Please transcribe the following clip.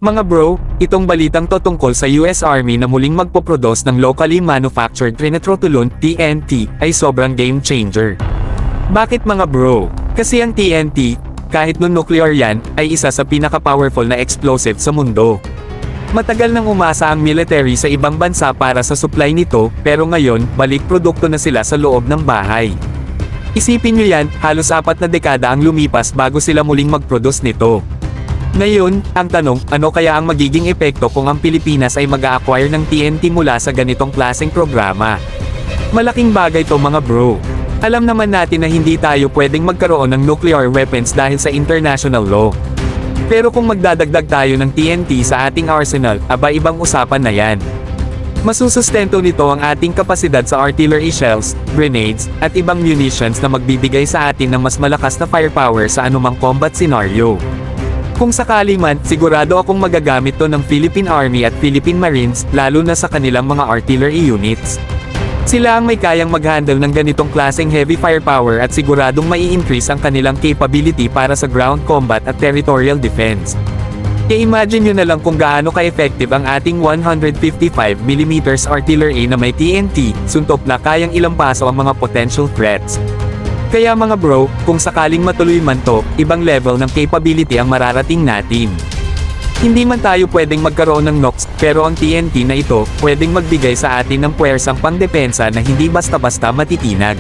Mga bro, itong balitang to tungkol sa US Army na muling magpoproduce ng locally manufactured trinitrotulon (TNT) ay sobrang game changer. Bakit mga bro? Kasi ang TNT, kahit non-nuclear yan, ay isa sa pinaka-powerful na explosive sa mundo. Matagal nang umasa ang military sa ibang bansa para sa supply nito, pero ngayon, balik produkto na sila sa loob ng bahay. Isipin nyo yan, halos 4 na dekada ang lumipas bago sila muling mag-produce nito. Ngayon, ang tanong, ano kaya ang magiging epekto kung ang Pilipinas ay mag-a-acquire ng TNT mula sa ganitong klaseng programa? Malaking bagay to mga bro. Alam naman natin na hindi tayo pwedeng magkaroon ng nuclear weapons dahil sa international law. Pero kung magdadagdag tayo ng TNT sa ating arsenal, aba ibang usapan na yan. Masusustento nito ang ating kapasidad sa artillery shells, grenades, at ibang munitions na magbibigay sa atin ng mas malakas na firepower sa anumang combat scenario. Kung sakali man, sigurado akong magagamit to ng Philippine Army at Philippine Marines, lalo na sa kanilang mga artillery units. Sila ang may kayang mag-handle ng ganitong klaseng heavy firepower at siguradong mai-increase ang kanilang capability para sa ground combat at territorial defense. I-imagine nyo na lang kung gaano ka-effective ang ating 155mm artillery na may TNT, suntok na kayang ilampaso ang mga potential threats. Kaya mga bro, kung sakaling matuloy man to, ibang level ng capability ang mararating natin. Hindi man tayo pwedeng magkaroon ng NOx, pero ang TNT na ito, pwedeng magbigay sa atin ng puwersang pangdepensa na hindi basta-basta matitinag.